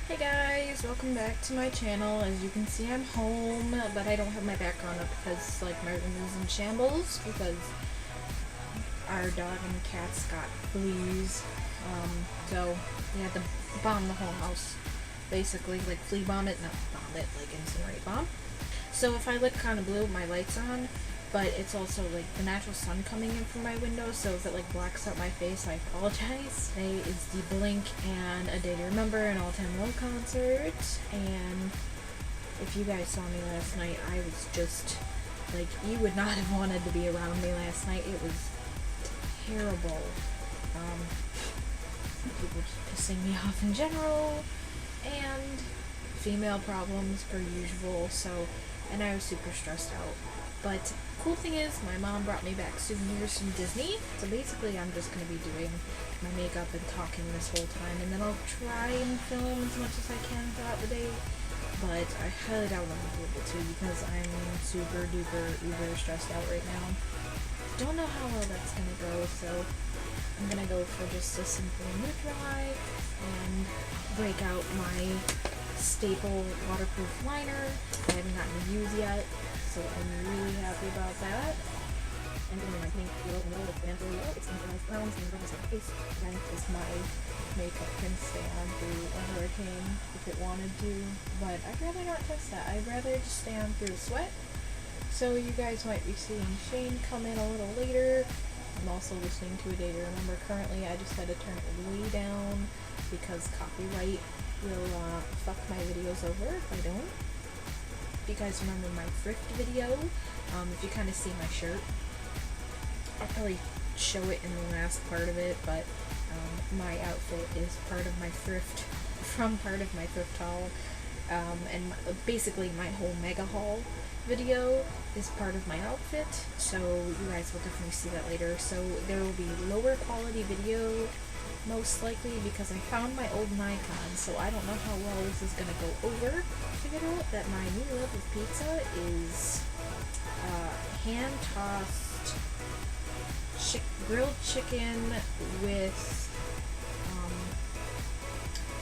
Hey guys, welcome back to my channel. As you can see, I'm home, but I don't have my background up because like my room is in shambles because our dog and cats got fleas. So we had to bomb the whole house. Basically, like flea bomb it, not bomb it, like incinerate bomb. So if I look kind of blue, my light's on, but it's also like the natural sun coming in from my window, so if it like blacks out my face, I apologize. Today is the Blink and A Day to Remember an All-Time Low concert, and if you guys saw me last night, I was just like, you would not have wanted to be around me last night. It was terrible. People just pissing me off in general, and female problems per usual, and I was super stressed out. But cool thing is, my mom brought me back souvenirs from Disney, so basically I'm just going to be doing my makeup and talking this whole time, and then I'll try and film as much as I can throughout the day, but I highly doubt I'm going to be able to because I'm super duper uber stressed out right now. Don't know how well that's going to go, so I'm going to go for just a simple neutral eye and break out my staple waterproof liner I haven't gotten to use yet, so I'm really happy about that. And then my pink little example, it's going to be nice brown, it's going to be nice face, and because my makeup can stay on through a hurricane if it wanted to, but I'd rather not test that. I'd rather just stay on through the sweat. So you guys might be seeing Shane come in a little later. I'm also listening to A Day to Remember currently. I just had to turn it way down because copyright will fuck my videos over if I don't. If you guys remember my thrift video, if you kind of see my shirt, I'll probably show it in the last part of it, but my outfit is part of my thrift, from part of my thrift haul, and basically my whole mega haul video is part of my outfit, so you guys will definitely see that later. So there will be lower quality video, most likely, because I found my old Nikon, so I don't know how well this is going to go over. Figured out that my new love of pizza is hand-tossed grilled chicken with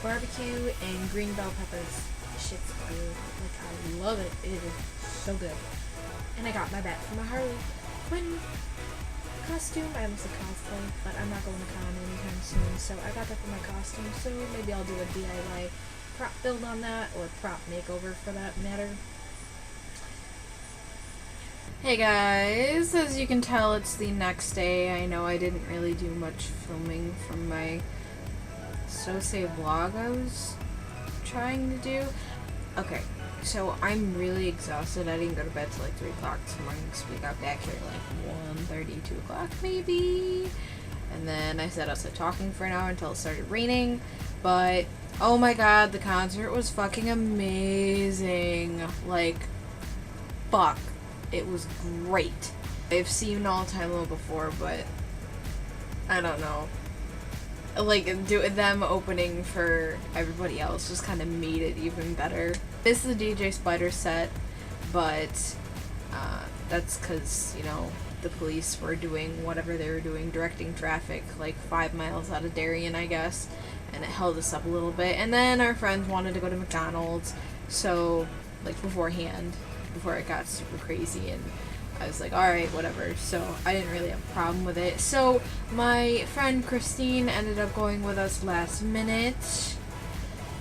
barbecue and green bell peppers. Shit's good. Like, I love it. It is so good. And I got my bat for my Harley Quinn costume. I almost said cosplay, but I'm not going to con anytime soon, so I got that for my costume, so maybe I'll do a DIY prop build on that, or prop makeover for that matter. Hey guys, as you can tell, it's the next day. I know I didn't really do much filming from my so-say vlog I was trying to do. Okay, so I'm really exhausted. I didn't go to bed till like 3 o'clock this morning, so we got back here like 1:30, 2 o'clock maybe. And then I sat outside talking for an hour until it started raining. But, oh my god, the concert was fucking amazing. Like, fuck. It was great. I've seen All-Time Low before, but I don't know. Like, them opening for everybody else just kind of made it even better. This is the DJ Spider set, but that's because, you know, the police were doing whatever they were doing, directing traffic like 5 miles out of Darien, I guess, and it held us up a little bit. And then our friends wanted to go to McDonald's, so, like, beforehand, before it got super crazy, and I was like, alright, whatever, so I didn't really have a problem with it. So my friend Christine ended up going with us last minute,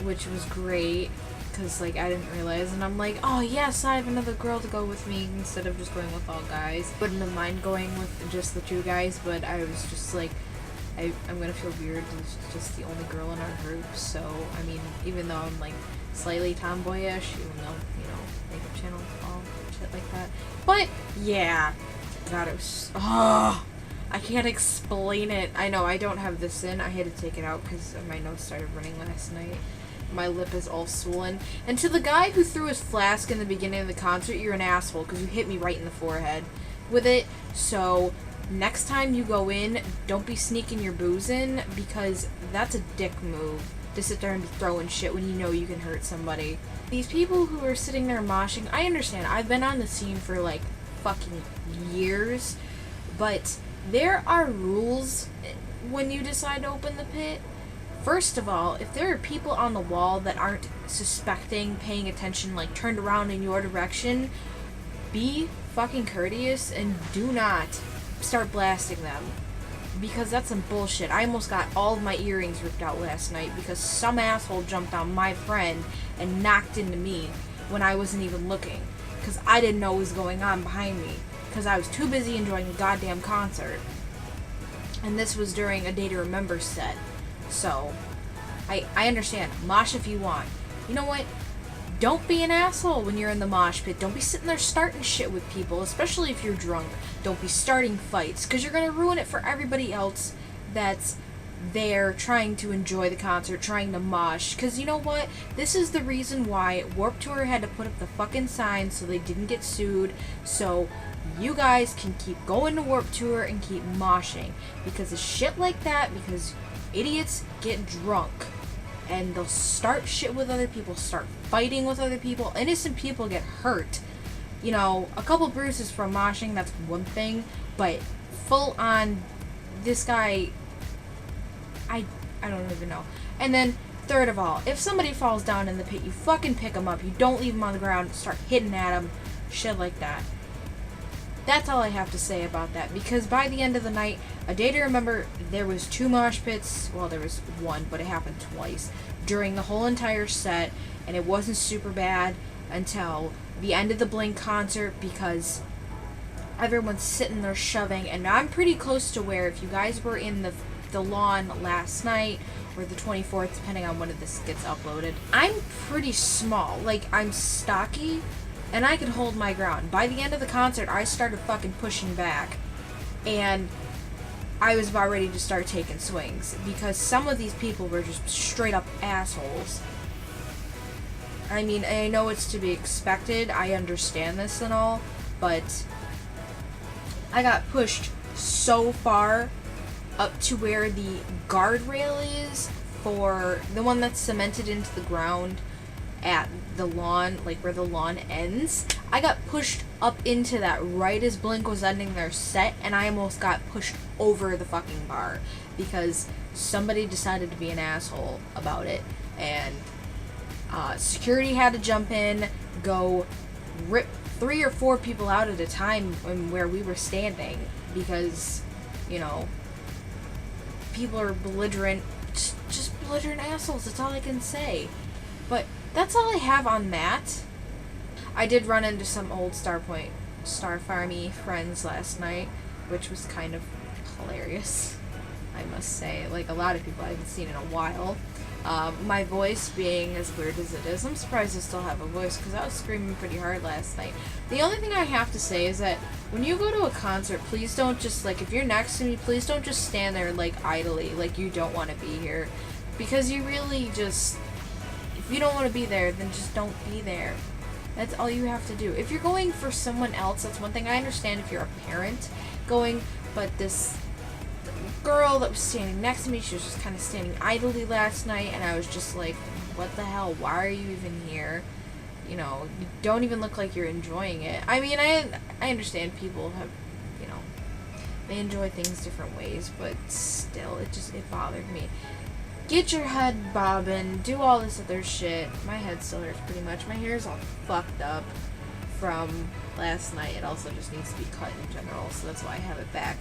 which was great, because, like, I didn't realize, and I'm like, oh yes, I have another girl to go with me, instead of just going with all guys. Wouldn't have mind going with just the 2 guys, but I was just like, I'm gonna feel weird as just the only girl in our group, so, I mean, even though I'm, like, slightly tomboyish, even though, you know, makeup channel, all shit like that. But, yeah. God, it was, oh, I can't explain it. I know, I don't have this in. I had to take it out because my nose started running last night. My lip is all swollen. And to the guy who threw his flask in the beginning of the concert, you're an asshole because you hit me right in the forehead with it. So, next time you go in, don't be sneaking your booze in, because that's a dick move to sit there and be throwing shit when you know you can hurt somebody. These people who are sitting there moshing, I understand, I've been on the scene for like fucking years, but there are rules when you decide to open the pit. First of all, if there are people on the wall that aren't suspecting, paying attention, like turned around in your direction, be fucking courteous and do not start blasting them. Because that's some bullshit. I almost got all of my earrings ripped out last night because some asshole jumped on my friend and knocked into me when I wasn't even looking. Because I didn't know what was going on behind me. Because I was too busy enjoying the goddamn concert. And this was during a Day to Remember set. So, I understand. Mosh if you want. You know what? Don't be an asshole when you're in the mosh pit. Don't be sitting there starting shit with people, especially if you're drunk. Don't be starting fights, because you're going to ruin it for everybody else that's there trying to enjoy the concert, trying to mosh. Because you know what? This is the reason why Warped Tour had to put up the fucking signs so they didn't get sued, so you guys can keep going to Warped Tour and keep moshing. Because of shit like that, because idiots get drunk and they'll start shit with other people, start fighting with other people, innocent people get hurt. You know, a couple bruises from moshing, that's one thing, but full on, this guy, I don't even know. And then, third of all, if somebody falls down in the pit, you fucking pick them up, you don't leave them on the ground, start hitting at them, shit like that. That's all I have to say about that, because by the end of the night, A Day to Remember, there was 2 mosh pits, well, there was 1, but it happened twice, during the whole entire set, and it wasn't super bad until the end of the Blink concert, because everyone's sitting there shoving, and I'm pretty close to where, if you guys were in the lawn last night, or the 24th, depending on when this gets uploaded, I'm pretty small, like, I'm stocky, and I could hold my ground. By the end of the concert, I started fucking pushing back, and I was about ready to start taking swings, because some of these people were just straight up assholes. I mean, I know it's to be expected, I understand this and all, but I got pushed so far up to where the guardrail is for the one that's cemented into the ground at the lawn, like where the lawn ends. I got pushed up into that right as Blink was ending their set, and I almost got pushed over the fucking bar because somebody decided to be an asshole about it, and security had to jump in, go rip 3 or 4 people out at a time where we were standing, because, you know, people are belligerent, just belligerent assholes, that's all I can say. But that's all I have on that. I did run into some old Star Farmy friends last night, which was kind of hilarious, I must say. Like, a lot of people I haven't seen in a while. My voice being as weird as it is, I'm surprised I still have a voice, because I was screaming pretty hard last night. The only thing I have to say is that when you go to a concert, please don't just, like, if you're next to me, please don't just stand there, like, idly, like you don't want to be here. Because you really just, if you don't want to be there, then just don't be there. That's all you have to do. If you're going for someone else, that's one thing. I understand if you're a parent going, but this girl that was standing next to me, she was just kind of standing idly last night, and I was just like, what the hell, why are you even here? You know, you don't even look like you're enjoying it. I mean, I understand people have, you know, they enjoy things different ways, but still, it bothered me. Get your head bobbing, do all this other shit. My head still hurts pretty much. My hair's all fucked up from last night. It also just needs to be cut in general, so that's why I have it back.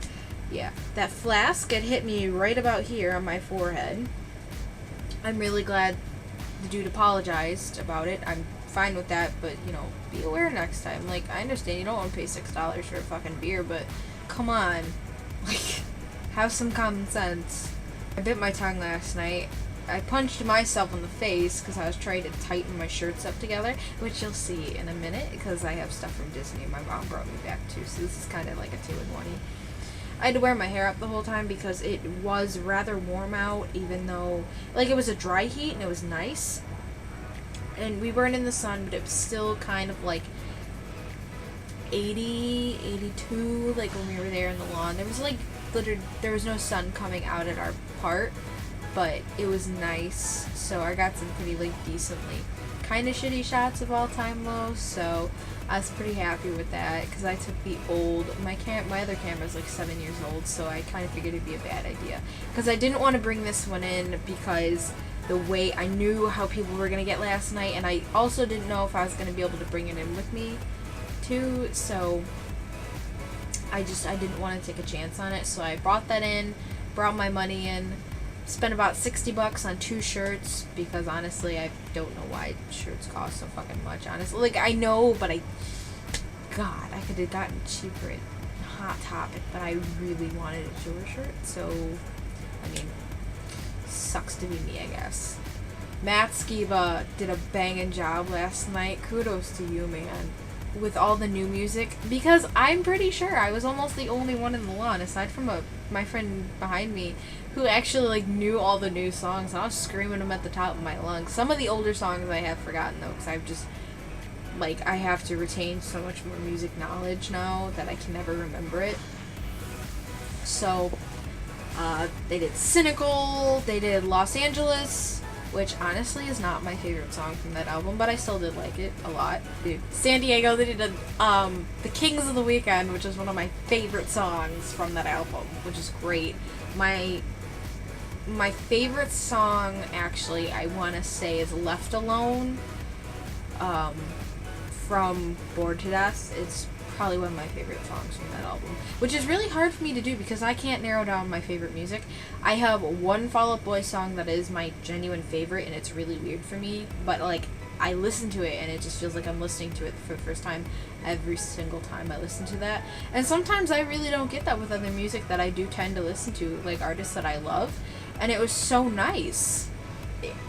Yeah, that flask, it hit me right about here on my forehead. I'm really glad the dude apologized about it. I'm fine with that, but, you know, be aware next time. Like, I understand you don't want to pay $6 for a fucking beer, but come on. Like, have some common sense. I bit my tongue last night. I punched myself in the face because I was trying to tighten my shirts up together, which you'll see in a minute because I have stuff from Disney my mom brought me back too, so this is kind of like a 2-in-1. I had to wear my hair up the whole time because it was rather warm out, even though, like, it was a dry heat and it was nice. And we weren't in the sun, but it was still kind of like 80, 82, like when we were there in the lawn. There was like, there was no sun coming out at our part, but it was nice. So I got some pretty like decently kind of shitty shots of All Time Low, so I was pretty happy with that because I took the old, my other camera is like 7 years old, so I kind of figured it'd be a bad idea because I didn't want to bring this one in because the way I knew how people were going to get last night, and I also didn't know if I was going to be able to bring it in with me too, so I didn't want to take a chance on it, so I brought that in, brought my money in, spent about $60 on 2 shirts, because honestly, I don't know why shirts cost so fucking much, honestly. Like, I know, but God, I could have gotten cheaper at Hot Topic, but I really wanted a Tour shirt, so, I mean, sucks to be me, I guess. Matt Skiba did a banging job last night. Kudos to you, man. With all the new music, because I'm pretty sure I was almost the only one in the lawn, aside from my friend behind me, who actually like knew all the new songs. I was screaming them at the top of my lungs. Some of the older songs I have forgotten though, because I've just like I have to retain so much more music knowledge now that I can never remember it. So they did Cynical, they did Los Angeles, which honestly is not my favorite song from that album, but I still did like it a lot. Dude, San Diego, they did The Kings of the Weekend, which is one of my favorite songs from that album, which is great. My favorite song, actually, I want to say is Left Alone, from Bored to Death. It's probably one of my favorite songs from that album, which is really hard for me to do because I can't narrow down my favorite music. I have one Fall Out Boy song that is my genuine favorite, and it's really weird for me, but like I listen to it and it just feels like I'm listening to it for the first time every single time I listen to that. And sometimes I really don't get that with other music that I do tend to listen to, like artists that I love, and it was so nice.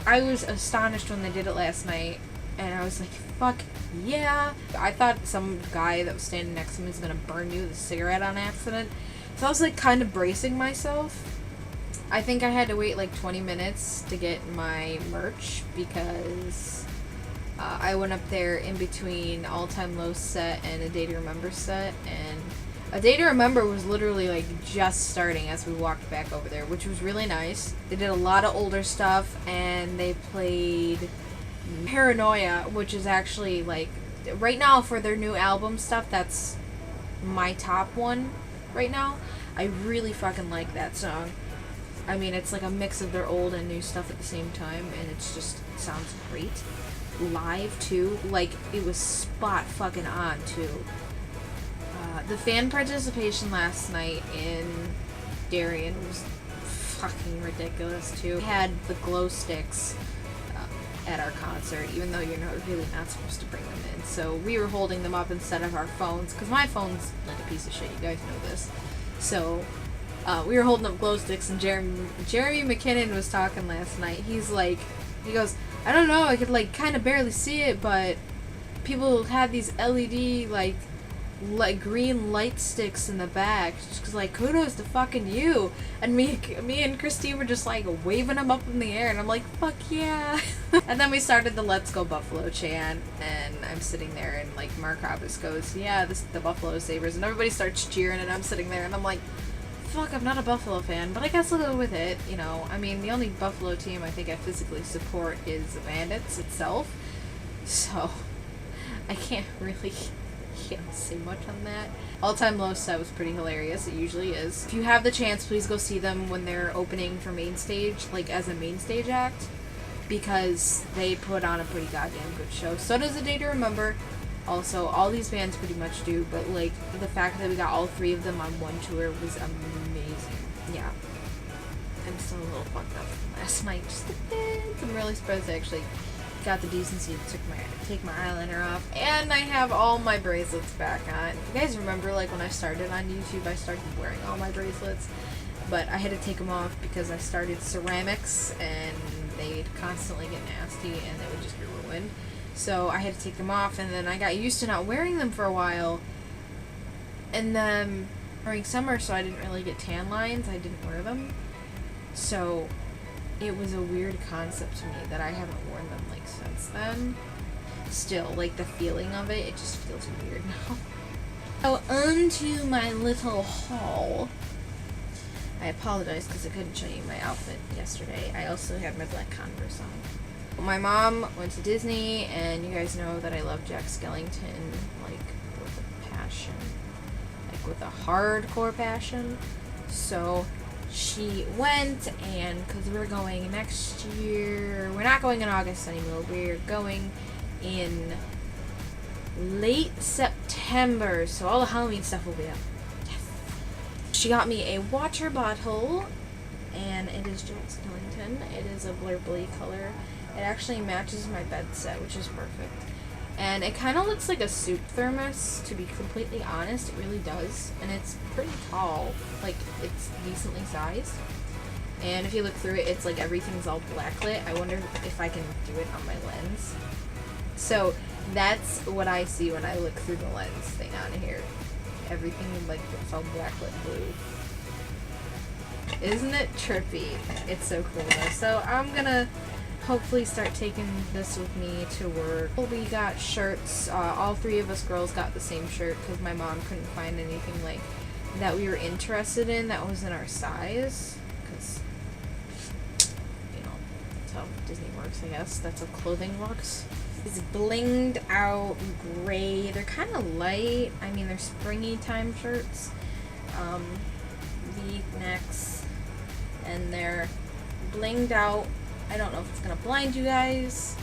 I was astonished when they did it last night, and I was like, fuck yeah. I thought some guy that was standing next to me was gonna burn me with a cigarette on accident, so I was like kind of bracing myself. I think I had to wait like 20 minutes to get my merch because I went up there in between All Time Low set and A Day to Remember set, and A Day to Remember was literally like just starting as we walked back over there, which was really nice. They did a lot of older stuff, and they played Paranoia, which is actually like right now for their new album stuff, that's my top one right now. I really fucking like that song. I mean, it's like a mix of their old and new stuff at the same time, and it sounds great live too. Like it was spot fucking on too. The fan participation last night in Darien was fucking ridiculous too. We had the glow sticks at our concert, even though you're really not supposed to bring them in. So we were holding them up instead of our phones, because my phone's like a piece of shit, you guys know this. So we were holding up glow sticks, and Jeremy McKinnon was talking last night. He goes, I don't know, I could like kind of barely see it, but people had these LED like green light sticks in the back. Just like, kudos to fucking you. And me and Christine were just like waving them up in the air, and I'm like, fuck yeah. And then we started the Let's Go Buffalo chant, and I'm sitting there, and like Mark Hoppus goes, yeah, this is the Buffalo Sabres, and everybody starts cheering, and I'm sitting there, and I'm like, fuck, I'm not a Buffalo fan, but I guess I'll go with it, you know. I mean, the only Buffalo team I think I physically support is the Bandits itself, so I can't really say much on that. All Time Low set was pretty hilarious. It usually is. If you have the chance, please go see them when they're opening for main stage, like as a main stage act, because they put on a pretty goddamn good show. So does A Day to Remember. Also, all these bands pretty much do, but like the fact that we got all 3 of them on one tour was amazing. Yeah. I'm still a little fucked up from last night, just a bit. I'm really surprised I actually got the decency to take my eyeliner off, and I have all my bracelets back on. You guys remember, like, when I started on YouTube, I started wearing all my bracelets, but I had to take them off because I started ceramics, and they'd constantly get nasty, and they would just be ruined. So I had to take them off, and then I got used to not wearing them for a while, and then during summer, so I didn't really get tan lines, I didn't wear them. So it was a weird concept to me that I haven't worn them like since then. Still, like the feeling of it just feels weird now. So on to my little haul. I apologize because I couldn't show you my outfit yesterday. I also have my black Converse on. My mom went to Disney, and you guys know that I love Jack Skellington, like, with a passion. Like, with a hardcore passion. So, she went, and because we're going next year, we're not going in August anymore, we're going in late September, so all the Halloween stuff will be up. Yes. She got me a water bottle, and it is Jack Skellington. It is a blurbly color. It actually matches my bed set, which is perfect. And it kind of looks like a soup thermos, to be completely honest. It really does. And it's pretty tall. Like, it's decently sized. And if you look through it, it's like everything's all blacklit. I wonder if I can do it on my lens. So, that's what I see when I look through the lens thing on here. Everything, like, it's all blacklit blue. Isn't it trippy? It's so cool, though. So, I'm gonna hopefully start taking this with me to work. We got shirts. All three of us girls got the same shirt because my mom couldn't find anything like that we were interested in that was in our size. Because, you know, that's how Disney works, I guess. That's how clothing works. These blinged out gray. They're kind of light. I mean, they're springy time shirts. V-necks. And they're blinged out. I don't know if it's going to blind you guys.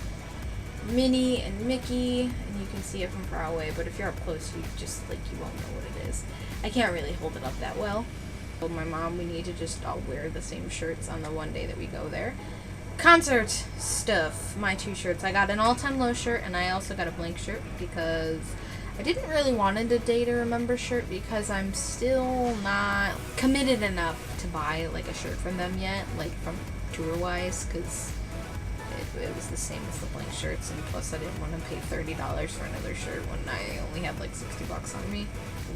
Minnie and Mickey, and you can see it from far away, but if you're up close, you just, like, you won't know what it is. I can't really hold it up that well. I told my mom we need to just all wear the same shirts on the one day that we go there. Concert stuff. My two shirts. I got an all-time low shirt, and I also got a blank shirt because I didn't really want a Day to Remember shirt because I'm still not committed enough to buy, like, a shirt from them yet, like, from tour-wise, because it was the same as the blank shirts, and plus I didn't want to pay $30 for another shirt when I only had like $60 on me.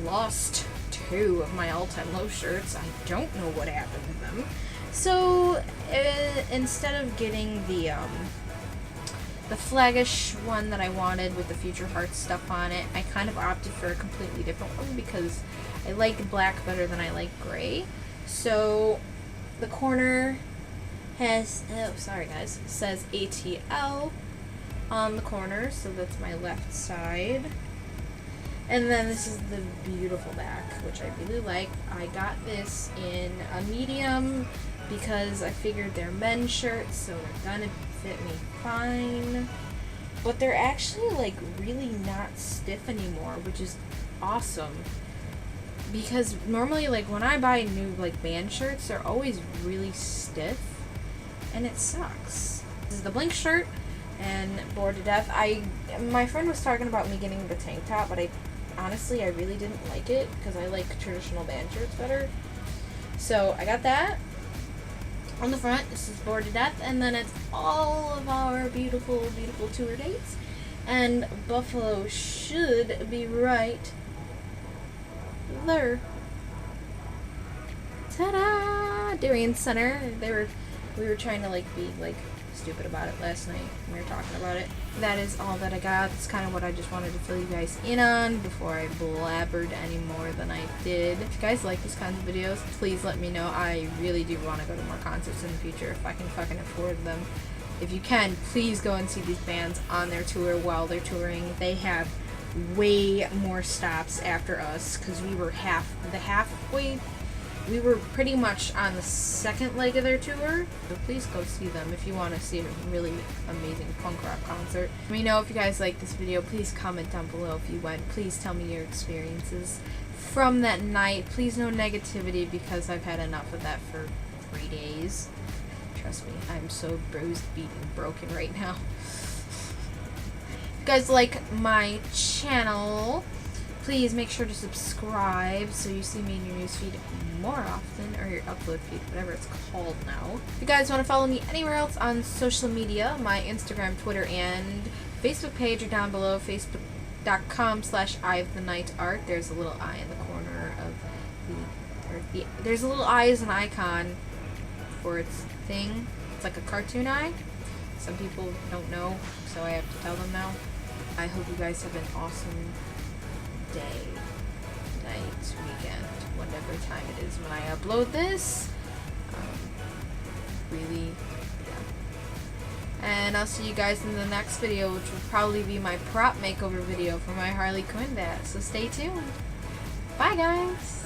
Lost 2 of my all-time low shirts. I don't know what happened to them. So instead of getting the flaggish one that I wanted with the Future Hearts stuff on it, I kind of opted for a completely different one because I like black better than I like gray. So the corner has, oh sorry guys, says ATL on the corner, so that's my left side. And then this is the beautiful back, which I really like. I got this in a medium because I figured they're men's shirts, so they're gonna fit me fine. But they're actually like really not stiff anymore, which is awesome. Because normally, like, when I buy new, like, band shirts, they're always really stiff. And it sucks. This is the blink shirt, and Bored to Death. My friend was talking about me getting the tank top, but honestly, I really didn't like it, because I like traditional band shirts better. So, I got that. On the front, this is Bored to Death, and then it's all of our beautiful, beautiful tour dates. And Buffalo should be right there. Ta-da! Darien Center. We were trying to like be like stupid about it last night when we were talking about it. That is all that I got. That's kind of what I just wanted to fill you guys in on before I blabbered any more than I did. If you guys like these kinds of videos, please let me know. I really do want to go to more concerts in the future if I can fucking afford them. If you can, please go and see these bands on their tour while they're touring. They have way more stops after us because we were halfway. We were pretty much on the second leg of their tour, so please go see them if you want to see a really amazing punk rock concert. Let me know if you guys like this video. Please comment down below if you went. Please tell me your experiences from that night. Please no negativity because I've had enough of that for 3 days. Trust me, I'm so bruised, beaten, broken right now. If you guys like my channel, please make sure to subscribe so you see me in your newsfeed more often, or your upload feed, whatever it's called now. If you guys want to follow me anywhere else on social media, my Instagram, Twitter, and Facebook page are down below, facebook.com/eyeofthenightart. There's a little eye in the corner of there's a little eye as an icon for its thing. It's like a cartoon eye. Some people don't know, so I have to tell them now. I hope you guys have an awesome day. night, weekend, whatever time it is when I upload this. Really, yeah. And I'll see you guys in the next video, which will probably be my prop makeover video for my Harley Quinn dash. So stay tuned. Bye, guys.